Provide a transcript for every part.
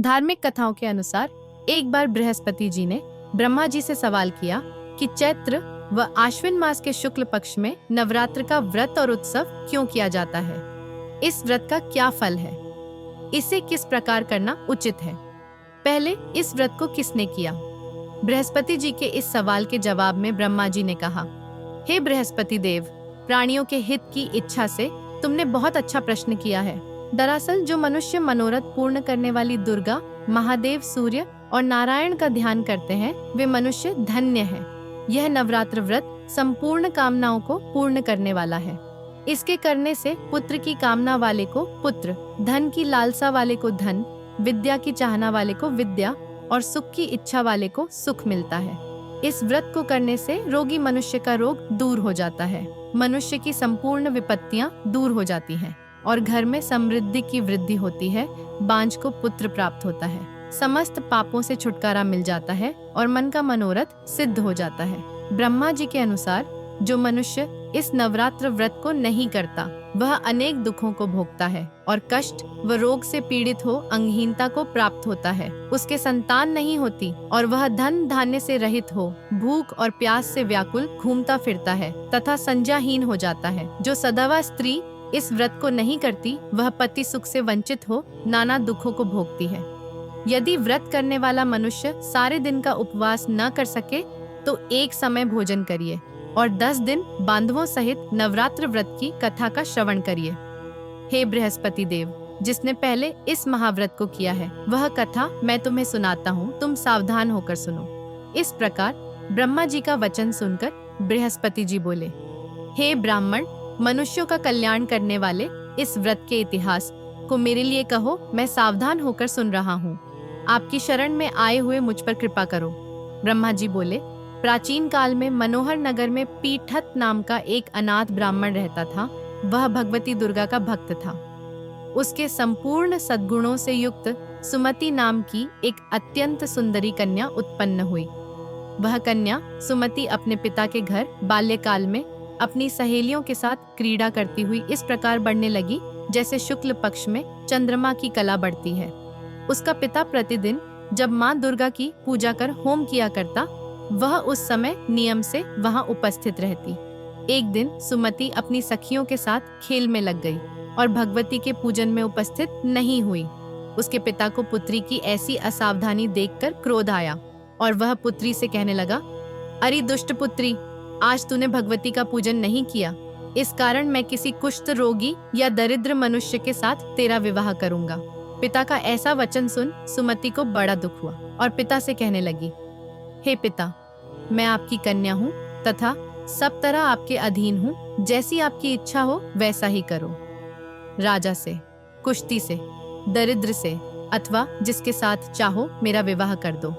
धार्मिक कथाओं के अनुसार एक बार बृहस्पति जी ने ब्रह्मा जी से सवाल किया कि चैत्र व आश्विन मास के शुक्ल पक्ष में नवरात्र का व्रत और उत्सव क्यों किया जाता है। इस व्रत का क्या फल है, इसे किस प्रकार करना उचित है, पहले इस व्रत को किसने किया। बृहस्पति जी के इस सवाल के जवाब में ब्रह्मा जी ने कहा, हे बृहस्पति देव, प्राणियों के हित की इच्छा से तुमने बहुत अच्छा प्रश्न किया है। दरअसल जो मनुष्य मनोरथ पूर्ण करने वाली दुर्गा, महादेव, सूर्य और नारायण का ध्यान करते हैं वे मनुष्य धन्य हैं। यह नवरात्र व्रत संपूर्ण कामनाओं को पूर्ण करने वाला है। इसके करने से पुत्र की कामना वाले को पुत्र, धन की लालसा वाले को धन, विद्या की चाहना वाले को विद्या और सुख की इच्छा वाले को सुख मिलता है। इस व्रत को करने से रोगी मनुष्य का रोग दूर हो जाता है, मनुष्य की संपूर्ण विपत्तियां दूर हो जाती हैं और घर में समृद्धि की वृद्धि होती है। बांझ को पुत्र प्राप्त होता है, समस्त पापों से छुटकारा मिल जाता है और मन का मनोरथ सिद्ध हो जाता है। ब्रह्मा जी के अनुसार जो मनुष्य इस नवरात्र व्रत को नहीं करता वह अनेक दुखों को भोगता है और कष्ट व रोग से पीड़ित हो अंगहीनता को प्राप्त होता है। उसके संतान नहीं होती और वह धन धान्य से रहित हो भूख और प्यास से व्याकुल घूमता फिरता है तथा संज्ञाहीन हो जाता है। जो सधवा स्त्री इस व्रत को नहीं करती वह पति सुख से वंचित हो नाना दुखों को भोगती है। यदि व्रत करने वाला मनुष्य सारे दिन का उपवास न कर सके तो एक समय भोजन करिए और 10 दिन बांधवों सहित नवरात्र व्रत की कथा का श्रवण करिए। हे बृहस्पति देव, जिसने पहले इस महाव्रत को किया है वह कथा मैं तुम्हें सुनाता हूँ, तुम सावधान होकर सुनो। इस प्रकार ब्रह्मा जी का वचन सुनकर बृहस्पति जी बोले, हे ब्राह्मण, मनुष्यों का कल्याण करने वाले इस व्रत के इतिहास को मेरे लिए कहो, मैं सावधान होकर सुन रहा हूँ। आपकी शरण में आए हुए मुझ पर कृपा करो। ब्रह्मा जी बोले, प्राचीन काल में मनोहर नगर में पीठत नाम का एक अनाथ ब्राह्मण रहता था। वह भगवती दुर्गा का भक्त था। उसके संपूर्ण सद्गुणों से युक्त सुमति नाम की एक अत्यंत सुंदरी कन्या उत्पन्न हुई। वह कन्या सुमति अपने पिता के घर बाल्यकाल में अपनी सहेलियों के साथ क्रीड़ा करती हुई इस प्रकार बढ़ने लगी जैसे शुक्ल पक्ष में चंद्रमा की कला बढ़ती है। उसका पिता प्रतिदिन जब माँ दुर्गा की पूजा कर होम किया करता वह उस समय नियम से वहां उपस्थित रहती। एक दिन सुमति अपनी सखियों के साथ खेल में लग गई और भगवती के पूजन में उपस्थित नहीं हुई। उसके पिता को पुत्री की ऐसी असावधानी देखकर क्रोध आया और वह पुत्री से कहने लगा, अरे दुष्ट पुत्री, आज तूने भगवती का पूजन नहीं किया, इस कारण मैं किसी कुष्ठ रोगी या दरिद्र मनुष्य के साथ तेरा विवाह करूंगा। पिता का ऐसा वचन सुन सुमति को बड़ा दुख हुआ और पिता से कहने लगी, हे पिता, मैं आपकी कन्या हूँ तथा सब तरह आपके अधीन हूँ, जैसी आपकी इच्छा हो वैसा ही करो। राजा से, कुश्ती से, दरिद्र से अथवा जिसके साथ चाहो मेरा विवाह कर दो,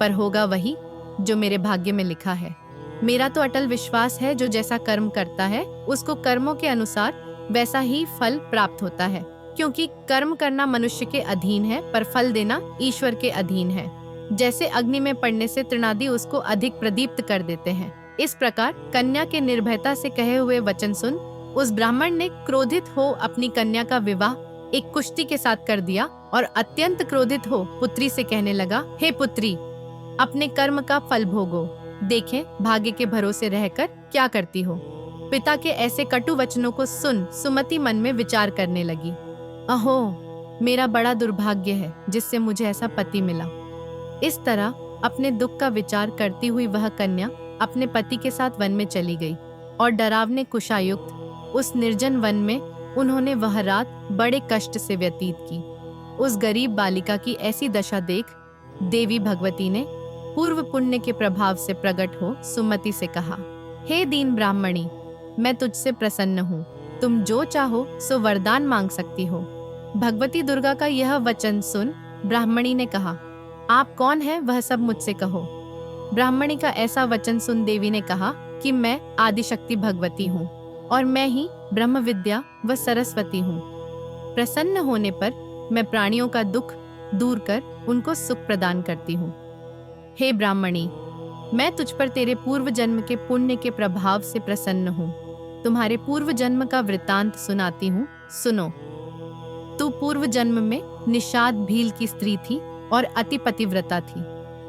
पर होगा वही जो मेरे भाग्य में लिखा है। मेरा तो अटल विश्वास है जो जैसा कर्म करता है उसको कर्मों के अनुसार वैसा ही फल प्राप्त होता है, क्योंकि कर्म करना मनुष्य के अधीन है पर फल देना ईश्वर के अधीन है। जैसे अग्नि में पड़ने से तृणादि उसको अधिक प्रदीप्त कर देते हैं, इस प्रकार कन्या के निर्भयता से कहे हुए वचन सुन उस ब्राह्मण ने क्रोधित हो अपनी कन्या का विवाह एक कुश्ती के साथ कर दिया और अत्यंत क्रोधित हो पुत्री से कहने लगा, हे पुत्री, अपने कर्म का फल भोगो, देखें भाग्य के भरोसे रहकर क्या करती हो। पिता के ऐसे कटु वचनों को सुन सुमति मन में विचार करने लगी, अहो, मेरा बड़ा दुर्भाग्य है जिससे मुझे ऐसा पति मिला। इस तरह अपने दुख का विचार करती हुई वह कन्या अपने पति के साथ वन में चली गई और डरावने कुशायुक्त उस निर्जन वन में उन्होंने वह रात बड़े कष्ट से व्यतीत की। उस गरीब बालिका की ऐसी दशा देख देवी भगवती ने पूर्व पुण्य के प्रभाव से प्रकट हो सुमति से कहा, हे दीन ब्राह्मणी, मैं तुझसे प्रसन्न हूँ, तुम जो चाहो सो वरदान मांग सकती हो। भगवती दुर्गा का यह वचन सुन ब्राह्मणी ने कहा, आप कौन है वह सब मुझसे कहो। ब्राह्मणी का ऐसा वचन सुन देवी ने कहा कि मैं आदिशक्ति भगवती हूँ और मैं ही ब्रह्म विद्या व सरस्वती हूँ। प्रसन्न होने पर मैं प्राणियों का दुख दूर कर उनको सुख प्रदान करती हूँ। हे ब्राह्मणी, मैं तुझ पर तेरे पूर्व जन्म के पुण्य के प्रभाव से प्रसन्न हूँ। तुम्हारे पूर्व जन्म का वृत्तांत सुनाती हूँ, सुनो। तू पूर्व जन्म में निषाद भील की स्त्री थी और अति पतिव्रता थी।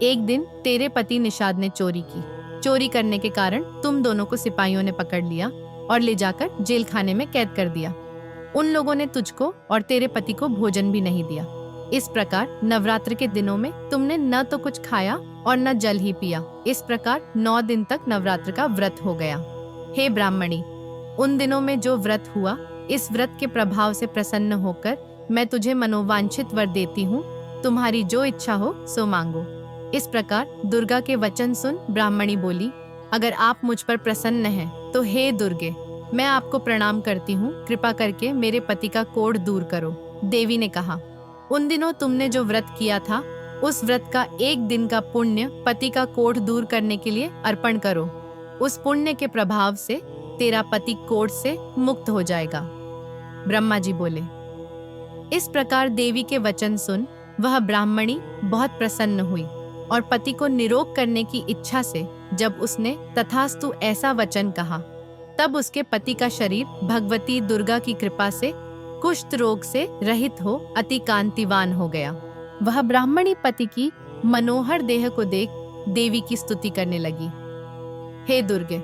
एक दिन तेरे पति निषाद ने चोरी की। चोरी करने के कारण तुम दोनों को सिपाहियों ने पकड़ लिया और ले जाकर जेल खाने में कैद कर दिया। उन लोगों ने तुझको और तेरे पति को भोजन भी नहीं दिया। इस प्रकार नवरात्र के दिनों में तुमने न तो कुछ खाया और न जल ही पिया। इस प्रकार 9 दिन तक नवरात्र का व्रत हो गया। हे ब्राह्मणी, उन दिनों में जो व्रत हुआ, इस व्रत के प्रभाव से प्रसन्न होकर मैं तुझे मनोवांछित वर देती हूँ। तुम्हारी जो इच्छा हो सो मांगो। इस प्रकार दुर्गा के वचन सुन ब्राह्मणी बोली, अगर आप मुझ पर प्रसन्न हैं तो हे दुर्गे, मैं आपको प्रणाम करती हूँ। कृपा करके मेरे पति का कोढ़ दूर करो। देवी ने कहा, उन दिनों तुमने जो व्रत किया था, उस व्रत का 1 दिन का पुण्य पति का कोढ़ दूर करने के लिए अर्पण करो। उस पुण्य के प्रभाव से तेरा पति कोढ़ से मुक्त हो जाएगा। ब्रह्मा जी बोले। इस प्रकार देवी के वचन सुन वह ब्राह्मणी बहुत प्रसन्न हुई और पति को निरोग करने की इच्छा से जब उसने तथास्तु ऐसा वचन कहा, तब उसके पति का शरीर भगवती दुर्गा की कृपा से कुष्ठ रोग से रहित हो अति कांतिवान हो गया। वह ब्राह्मणी पति की मनोहर देह को देख देवी की स्तुति करने लगी। हे दुर्गे,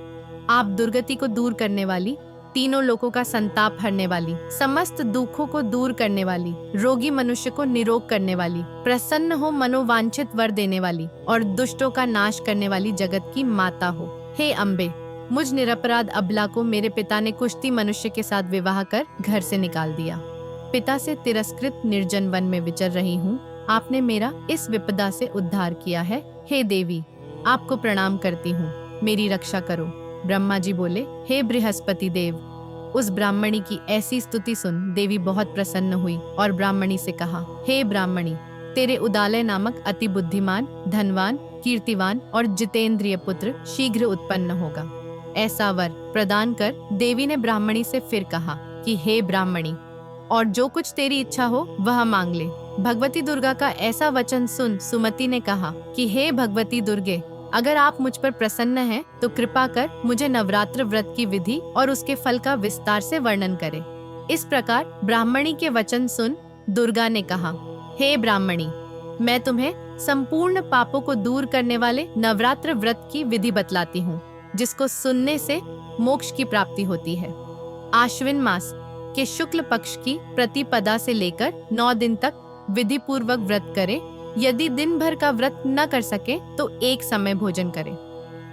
आप दुर्गति को दूर करने वाली, तीनों लोकों का संताप हरने वाली, समस्त दुखों को दूर करने वाली, रोगी मनुष्य को निरोग करने वाली, प्रसन्न हो मनोवांछित वर देने वाली और दुष्टों का नाश करने वाली जगत की माता हो। हे अम्बे, मुझ निरपराध अबला को मेरे पिता ने कुश्ती मनुष्य के साथ विवाह कर घर से निकाल दिया। पिता से तिरस्कृत निर्जन वन में विचर रही हूँ। आपने मेरा इस विपदा से उद्धार किया है। हे देवी, आपको प्रणाम करती हूँ, मेरी रक्षा करो। ब्रह्मा जी बोले, हे बृहस्पति देव। उस ब्राह्मणी की ऐसी स्तुति सुन देवी बहुत प्रसन्न हुई और ब्राह्मणी से कहा, हे ब्राह्मणी, तेरे उदालय नामक अति बुद्धिमान, धनवान, कीर्तिवान और जितेंद्रिय पुत्र शीघ्र उत्पन्न होगा। ऐसा वर प्रदान कर देवी ने ब्राह्मणी से फिर कहा कि हे ब्राह्मणी, और जो कुछ तेरी इच्छा हो वह मांग ले। भगवती दुर्गा का ऐसा वचन सुन सुमति ने कहा कि हे भगवती दुर्गे, अगर आप मुझ पर प्रसन्न हैं तो कृपा कर मुझे नवरात्र व्रत की विधि और उसके फल का विस्तार से वर्णन करें। इस प्रकार ब्राह्मणी के वचन सुन दुर्गा ने कहा, हे ब्राह्मणी, मैं तुम्हें संपूर्ण पापों को दूर करने वाले नवरात्र व्रत की विधि बतलाती हूँ, जिसको सुनने से मोक्ष की प्राप्ति होती है। आश्विन मास के शुक्ल पक्ष की प्रतिपदा से लेकर 9 दिन तक विधि पूर्वक व्रत करें। यदि दिन भर का व्रत न कर सके तो एक समय भोजन करें।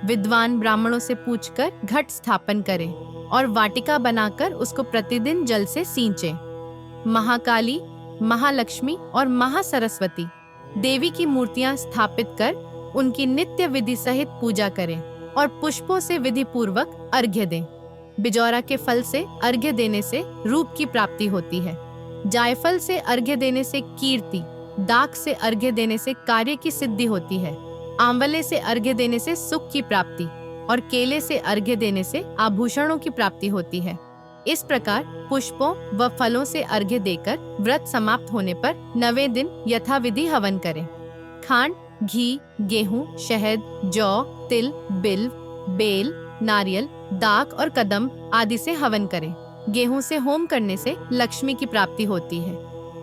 विद्वान ब्राह्मणों से पूछकर घट स्थापन करें और वाटिका बनाकर उसको प्रतिदिन जल से सींचें। महाकाली, महालक्ष्मी और महासरस्वती देवी की मूर्तियां स्थापित कर उनकी नित्य विधि सहित पूजा करें और पुष्पों से विधि पूर्वक अर्घ्य दें। बिजौरा के फल से अर्घ्य देने से रूप की प्राप्ति होती है। जायफल से अर्घ्य देने से कीर्ति, दाख से अर्घ्य देने से कार्य की सिद्धि होती है, आंवले से अर्घ्य देने से सुख की प्राप्ति और केले से अर्घ्य देने से आभूषणों की प्राप्ति होती है। इस प्रकार पुष्पों व फलों से अर्घ्य देकर व्रत समाप्त होने पर 9वें दिन यथाविधि हवन करें। खांड, घी, गेहूं, शहद, जौ, तिल, बिल्व, बेल, नारियल, दाख और कदम आदि से हवन करें। गेहूं से होम करने से लक्ष्मी की प्राप्ति होती है।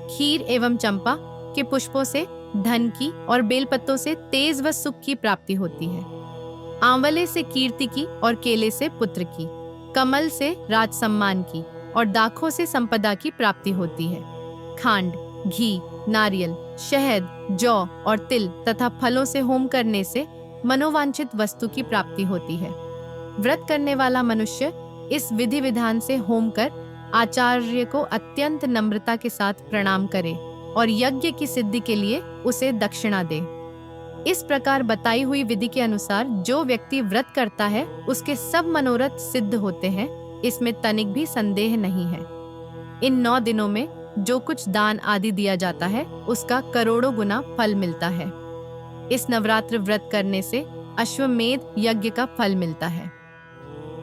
खीर एवं चंपा के पुष्पों से धन की और बेलपत्तों से तेज व सुख की प्राप्ति होती है। आंवले से कीर्ति की और केले से पुत्र की, कमल से राज सम्मान की और दाखों से संपदा की प्राप्ति होती है। खांड, घी, नारियल, शहद, जौ और तिल तथा फलों से होम करने से मनोवांछित वस्तु की प्राप्ति होती है। व्रत करने वाला मनुष्य इस विधि विधान से होम कर आचार्य को अत्यंत नम्रता के साथ प्रणाम करे और यज्ञ की सिद्धि के लिए उसे दक्षिणा दे। इस प्रकार बताई हुई विधि के अनुसार जो व्यक्ति व्रत करता है उसके सब मनोरथ सिद्ध होते हैं, इसमें तनिक भी संदेह नहीं है। इन 9 दिनों में जो कुछ दान आदि दिया जाता है उसका करोड़ों गुना फल मिलता है। इस नवरात्र व्रत करने से अश्वमेध यज्ञ का फल मिलता है।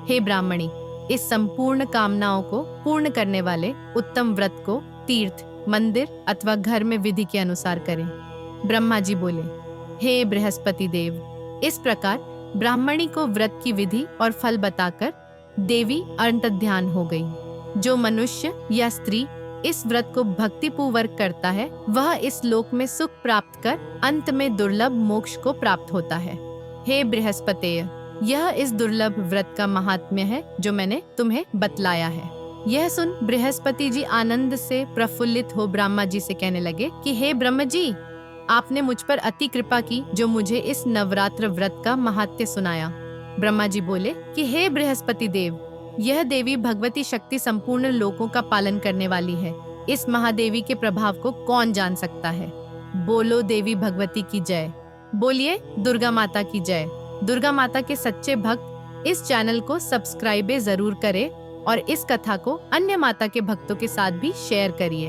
हे ब्राह्मणी, इस संपूर्ण कामनाओं को पूर्ण करने वाले उत्तम व्रत को तीर्थ, मंदिर अथवा घर में विधि के अनुसार करें। ब्रह्मा जी बोले, हे बृहस्पति देव। इस प्रकार ब्राह्मणी को व्रत की विधि और फल बताकर देवी अंतर्ध्यान हो गई। जो मनुष्य या स्त्री इस व्रत को भक्तिपूर्वक करता है वह इस लोक में सुख प्राप्त कर अंत में दुर्लभ मोक्ष को प्राप्त होता है। हे बृहस्पतेय, यह इस दुर्लभ व्रत का महात्म्य है जो मैंने तुम्हें बतलाया है। यह सुन बृहस्पति जी आनंद से प्रफुल्लित हो ब्रह्मा जी से कहने लगे कि हे ब्रह्म जी, आपने मुझ पर अति कृपा की जो मुझे इस नवरात्र व्रत का महात्म्य सुनाया। ब्रह्मा जी बोले कि हे बृहस्पति देव, यह देवी भगवती शक्ति संपूर्ण लोकों का पालन करने वाली है। इस महादेवी के प्रभाव को कौन जान सकता है। बोलो देवी भगवती की जय। बोलिए दुर्गा माता की जय। दुर्गा माता के सच्चे भक्त इस चैनल को सब्सक्राइब जरूर करें और इस कथा को अन्य माता के भक्तों के साथ भी शेयर करिए।